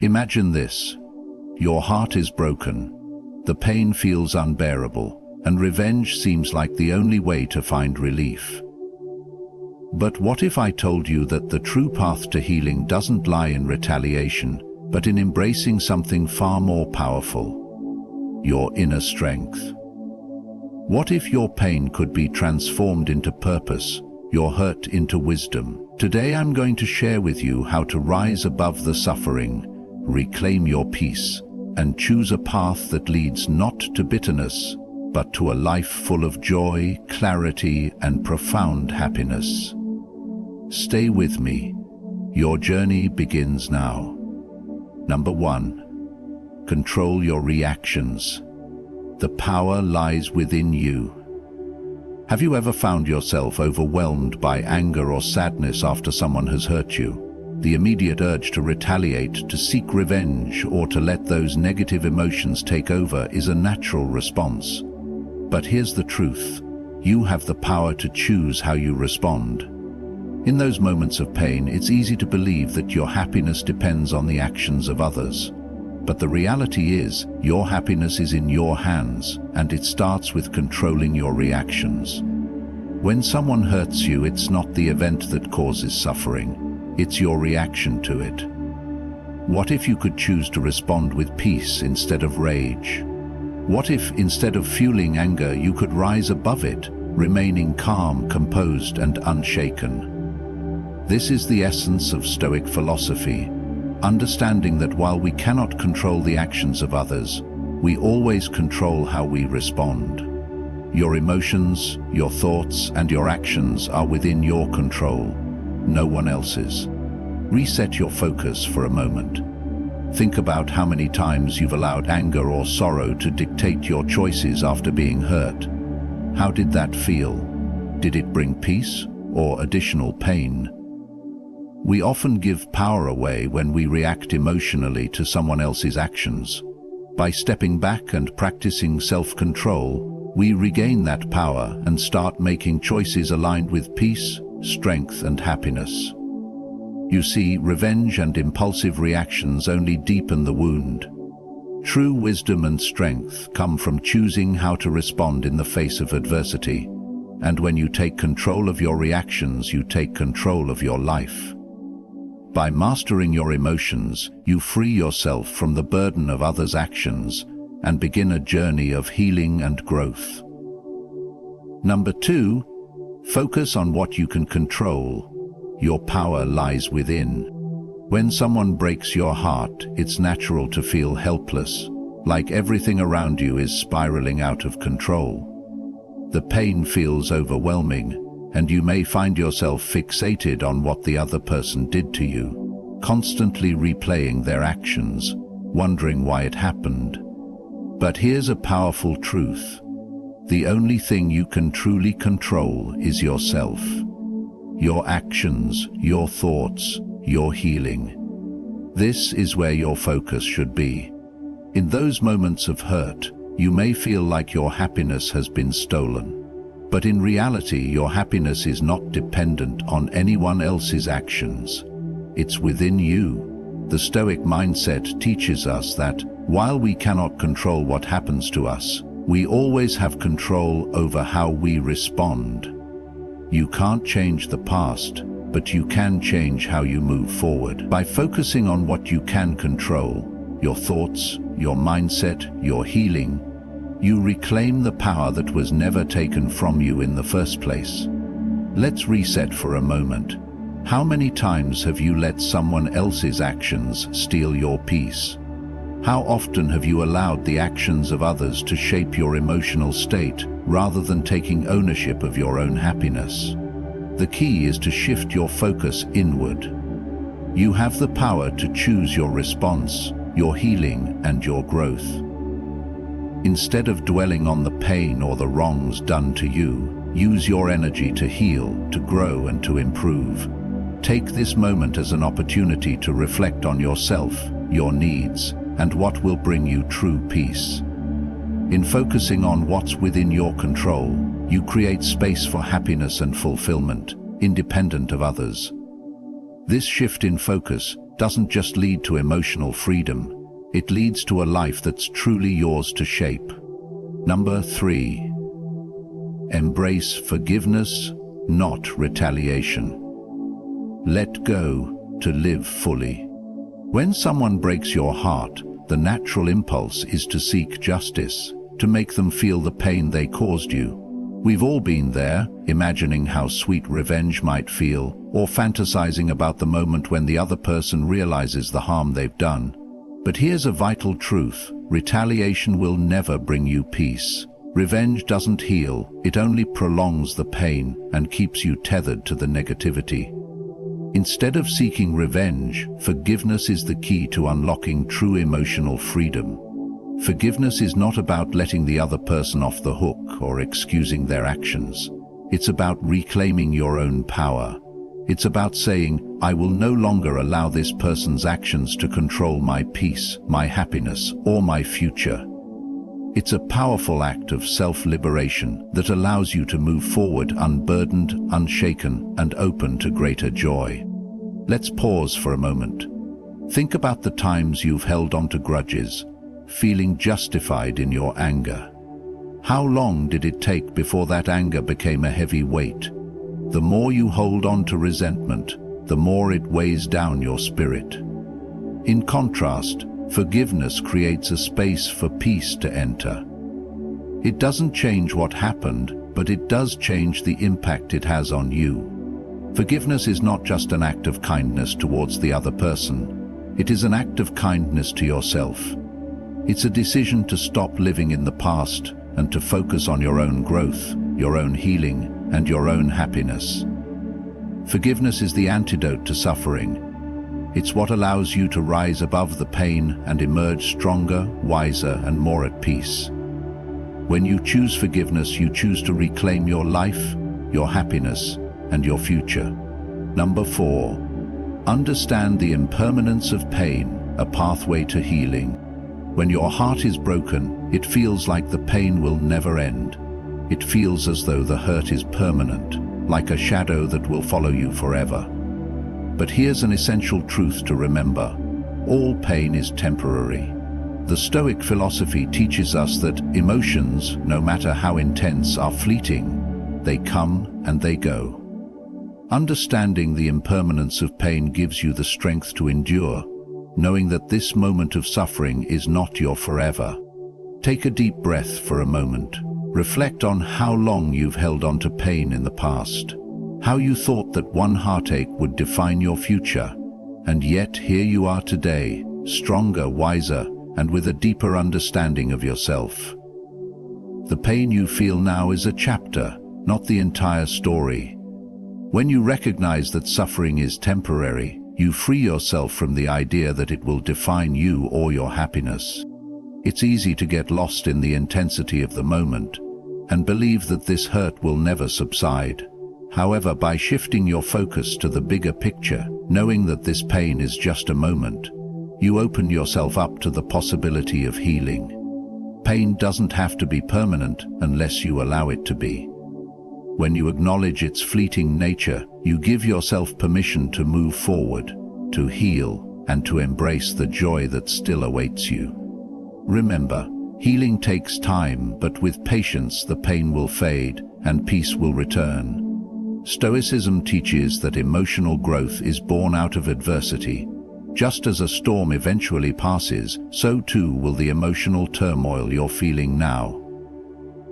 Imagine this. Your heart is broken. The pain feels unbearable, and revenge seems like the only way to find relief. But what if I told you that the true path to healing doesn't lie in retaliation, but in embracing something far more powerful? Your inner strength. What if your pain could be transformed into purpose, your hurt into wisdom? Today I'm going to share with you how to rise above the suffering, reclaim your peace, and choose a path that leads not to bitterness, but to a life full of joy, clarity, and profound happiness. Stay with me. Your journey begins now. Number 1. Control your reactions. The power lies within you. Have you ever found yourself overwhelmed by anger or sadness after someone has hurt you? The immediate urge to retaliate, to seek revenge, or to let those negative emotions take over is a natural response. But here's the truth. You have the power to choose how you respond. In those moments of pain, it's easy to believe that your happiness depends on the actions of others. But the reality is, your happiness is in your hands, and it starts with controlling your reactions. When someone hurts you, it's not the event that causes suffering, it's your reaction to it. What if you could choose to respond with peace instead of rage? What if, instead of fueling anger, you could rise above it, remaining calm, composed, and unshaken? This is the essence of Stoic philosophy. Understanding that while we cannot control the actions of others, we always control how we respond. Your emotions, your thoughts, and your actions are within your control, no one else's. Reset your focus for a moment. Think about how many times you've allowed anger or sorrow to dictate your choices after being hurt. How did that feel? Did it bring peace or additional pain? We often give power away when we react emotionally to someone else's actions. By stepping back and practicing self-control, we regain that power and start making choices aligned with peace, strength, and happiness. You see, revenge and impulsive reactions only deepen the wound. True wisdom and strength come from choosing how to respond in the face of adversity. And when you take control of your reactions, you take control of your life. By mastering your emotions, you free yourself from the burden of others' actions and begin a journey of healing and growth. Number 2, focus on what you can control. Your power lies within. When someone breaks your heart, it's natural to feel helpless, like everything around you is spiraling out of control. The pain feels overwhelming, and you may find yourself fixated on what the other person did to you, constantly replaying their actions, wondering why it happened. But here's a powerful truth. The only thing you can truly control is yourself. Your actions, your thoughts, your healing. This is where your focus should be. In those moments of hurt, you may feel like your happiness has been stolen. But in reality, your happiness is not dependent on anyone else's actions. It's within you. The Stoic mindset teaches us that, while we cannot control what happens to us, we always have control over how we respond. You can't change the past, but you can change how you move forward. By focusing on what you can control, your thoughts, your mindset, your healing, you reclaim the power that was never taken from you in the first place. Let's reset for a moment. How many times have you let someone else's actions steal your peace? How often have you allowed the actions of others to shape your emotional state rather than taking ownership of your own happiness? The key is to shift your focus inward. You have the power to choose your response, your healing, and your growth. Instead of dwelling on the pain or the wrongs done to you, use your energy to heal, to grow, and to improve. Take this moment as an opportunity to reflect on yourself, your needs, and what will bring you true peace. In focusing on what's within your control, you create space for happiness and fulfillment, independent of others. This shift in focus doesn't just lead to emotional freedom, it leads to a life that's truly yours to shape. Number 3. Embrace forgiveness, not retaliation. Let go to live fully. When someone breaks your heart, the natural impulse is to seek justice, to make them feel the pain they caused you. We've all been there, imagining how sweet revenge might feel, or fantasizing about the moment when the other person realizes the harm they've done. But here's a vital truth: retaliation will never bring you peace. Revenge doesn't heal, it only prolongs the pain and keeps you tethered to the negativity. Instead of seeking revenge, forgiveness is the key to unlocking true emotional freedom. Forgiveness is not about letting the other person off the hook or excusing their actions. It's about reclaiming your own power. It's about saying, I will no longer allow this person's actions to control my peace, my happiness, or my future. It's a powerful act of self-liberation that allows you to move forward unburdened, unshaken, and open to greater joy. Let's pause for a moment. Think about the times you've held on to grudges, feeling justified in your anger. How long did it take before that anger became a heavy weight? The more you hold on to resentment, the more it weighs down your spirit. In contrast, forgiveness creates a space for peace to enter. It doesn't change what happened, but it does change the impact it has on you. Forgiveness is not just an act of kindness towards the other person. It is an act of kindness to yourself. It's a decision to stop living in the past and to focus on your own growth, your own healing, and your own happiness. Forgiveness is the antidote to suffering. It's what allows you to rise above the pain and emerge stronger, wiser, and more at peace. When you choose forgiveness, you choose to reclaim your life, your happiness, and your future. Number 4. Understand the impermanence of pain, a pathway to healing. When your heart is broken, it feels like the pain will never end. It feels as though the hurt is permanent, like a shadow that will follow you forever. But here's an essential truth to remember: all pain is temporary. The Stoic philosophy teaches us that emotions, no matter how intense, are fleeting. They come and they go. Understanding the impermanence of pain gives you the strength to endure, knowing that this moment of suffering is not your forever. Take a deep breath for a moment. Reflect on how long you've held on to pain in the past. How you thought that one heartache would define your future, and yet here you are today, stronger, wiser, and with a deeper understanding of yourself. The pain you feel now is a chapter, not the entire story. When you recognize that suffering is temporary, you free yourself from the idea that it will define you or your happiness. It's easy to get lost in the intensity of the moment and believe that this hurt will never subside. However, by shifting your focus to the bigger picture, knowing that this pain is just a moment, you open yourself up to the possibility of healing. Pain doesn't have to be permanent unless you allow it to be. When you acknowledge its fleeting nature, you give yourself permission to move forward, to heal, and to embrace the joy that still awaits you. Remember, healing takes time, but with patience the pain will fade and peace will return. Stoicism teaches that emotional growth is born out of adversity. Just as a storm eventually passes, so too will the emotional turmoil you're feeling now.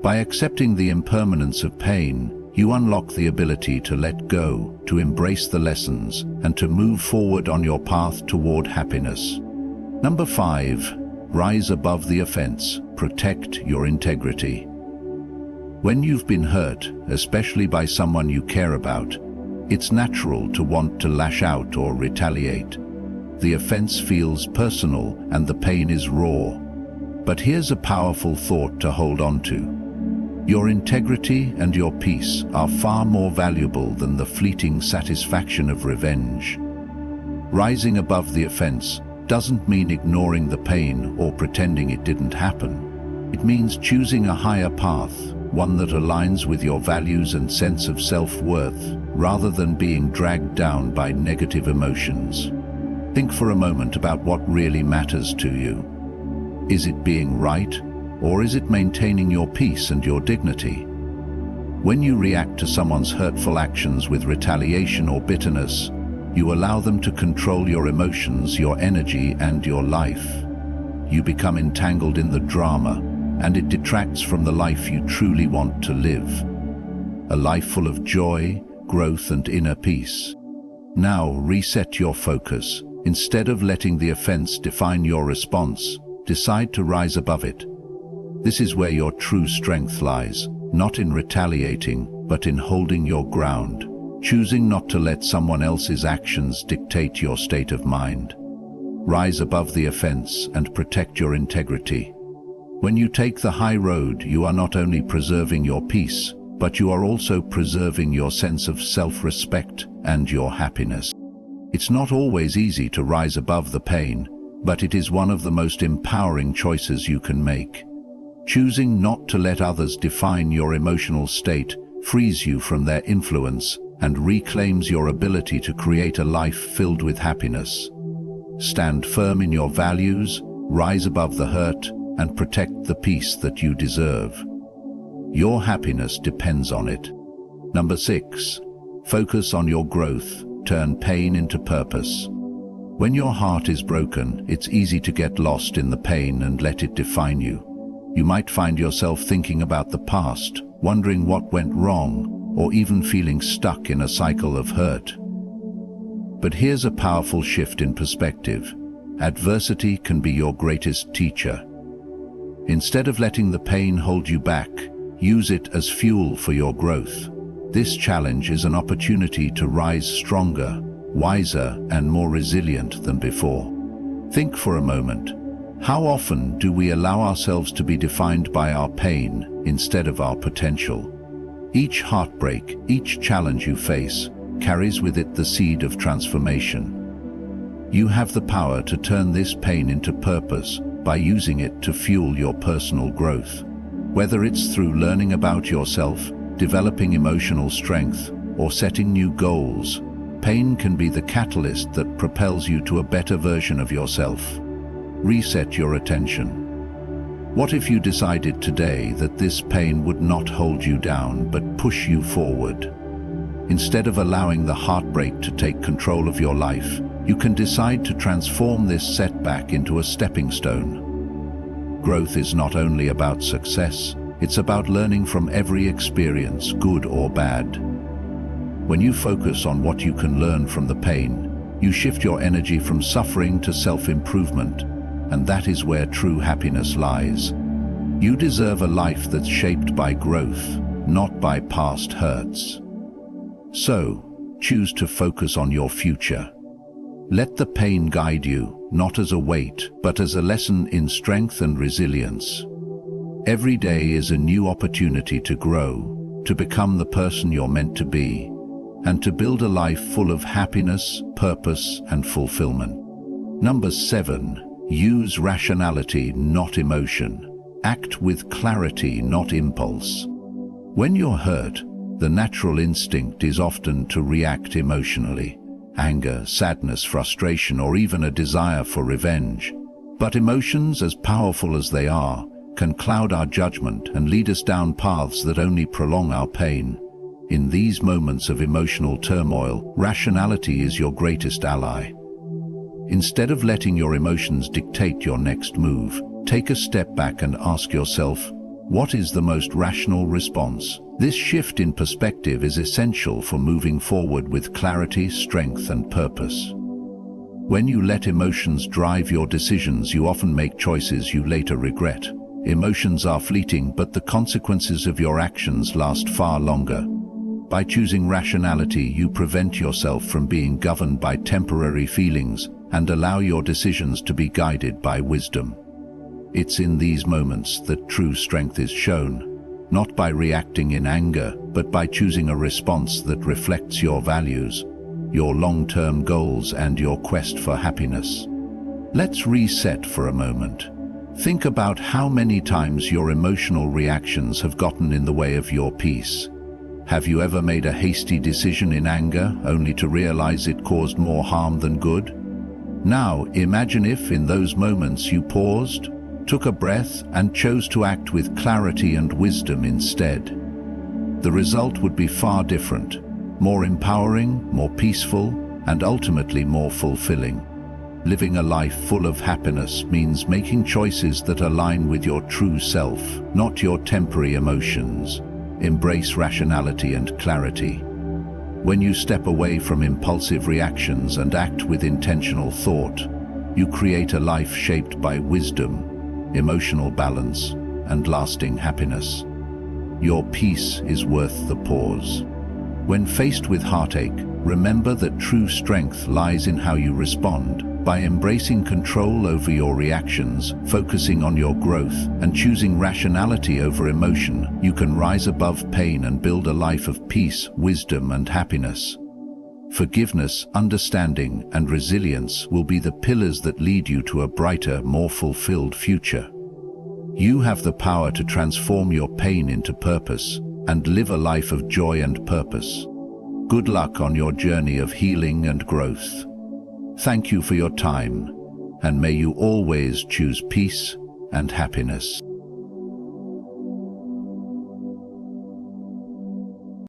By accepting the impermanence of pain, you unlock the ability to let go, to embrace the lessons, and to move forward on your path toward happiness. Number 5. Rise above the offense. Protect your integrity. When you've been hurt, especially by someone you care about, it's natural to want to lash out or retaliate. The offense feels personal and the pain is raw. But here's a powerful thought to hold on to. Your integrity and your peace are far more valuable than the fleeting satisfaction of revenge. Rising above the offense doesn't mean ignoring the pain or pretending it didn't happen. It means choosing a higher path, one that aligns with your values and sense of self-worth, rather than being dragged down by negative emotions. Think for a moment about what really matters to you. Is it being right, or is it maintaining your peace and your dignity? When you react to someone's hurtful actions with retaliation or bitterness, you allow them to control your emotions, your energy, and your life. You become entangled in the drama, and it detracts from the life you truly want to live. A life full of joy, growth, and inner peace. Now reset your focus. Instead of letting the offense define your response, decide to rise above it. This is where your true strength lies, not in retaliating, but in holding your ground, choosing not to let someone else's actions dictate your state of mind. Rise above the offense and protect your integrity. When you take the high road, you are not only preserving your peace, but you are also preserving your sense of self-respect and your happiness. It's not always easy to rise above the pain, but it is one of the most empowering choices you can make. Choosing not to let others define your emotional state frees you from their influence and reclaims your ability to create a life filled with happiness. Stand firm in your values, rise above the hurt, and protect the peace that you deserve. Your happiness depends on it. Number 6. Focus on your growth. Turn pain into purpose. When your heart is broken, it's easy to get lost in the pain and let it define you. You might find yourself thinking about the past, wondering what went wrong, or even feeling stuck in a cycle of hurt. But here's a powerful shift in perspective. Adversity can be your greatest teacher. Instead of letting the pain hold you back, use it as fuel for your growth. This challenge is an opportunity to rise stronger, wiser, and more resilient than before. Think for a moment. How often do we allow ourselves to be defined by our pain instead of our potential? Each heartbreak, each challenge you face, carries with it the seed of transformation. You have the power to turn this pain into purpose by using it to fuel your personal growth. Whether it's through learning about yourself, developing emotional strength, or setting new goals, pain can be the catalyst that propels you to a better version of yourself. Reset your attention. What if you decided today that this pain would not hold you down but push you forward? Instead of allowing the heartbreak to take control of your life, you can decide to transform this setback into a stepping stone. Growth is not only about success, it's about learning from every experience, good or bad. When you focus on what you can learn from the pain, you shift your energy from suffering to self-improvement, and that is where true happiness lies. You deserve a life that's shaped by growth, not by past hurts. So, choose to focus on your future. Let the pain guide you, not as a weight, but as a lesson in strength and resilience. Every day is a new opportunity to grow, to become the person you're meant to be, and to build a life full of happiness, purpose, and fulfillment. Number 7. Use rationality, not emotion. Act with clarity, not impulse. When you're hurt, the natural instinct is often to react emotionally. Anger, sadness, frustration, or even a desire for revenge. But emotions, as powerful as they are, can cloud our judgment and lead us down paths that only prolong our pain. In these moments of emotional turmoil, rationality is your greatest ally. Instead of letting your emotions dictate your next move, take a step back and ask yourself, what is the most rational response? This shift in perspective is essential for moving forward with clarity, strength, and purpose. When you let emotions drive your decisions, you often make choices you later regret. Emotions are fleeting, but the consequences of your actions last far longer. By choosing rationality, you prevent yourself from being governed by temporary feelings and allow your decisions to be guided by wisdom. It's in these moments that true strength is shown, not by reacting in anger, but by choosing a response that reflects your values, your long-term goals, and your quest for happiness. Let's reset for a moment. Think about how many times your emotional reactions have gotten in the way of your peace. Have you ever made a hasty decision in anger, only to realize it caused more harm than good? Now, imagine if in those moments you paused, took a breath, and chose to act with clarity and wisdom instead. The result would be far different, more empowering, more peaceful, and ultimately more fulfilling. Living a life full of happiness means making choices that align with your true self, not your temporary emotions. Embrace rationality and clarity. When you step away from impulsive reactions and act with intentional thought, you create a life shaped by wisdom, emotional balance, and lasting happiness. Your peace is worth the pause. When faced with heartache, remember that true strength lies in how you respond. By embracing control over your reactions, focusing on your growth, and choosing rationality over emotion, you can rise above pain and build a life of peace, wisdom, and happiness. Forgiveness, understanding, and resilience will be the pillars that lead you to a brighter, more fulfilled future. You have the power to transform your pain into purpose and live a life of joy and purpose. Good luck on your journey of healing and growth. Thank you for your time, and may you always choose peace and happiness.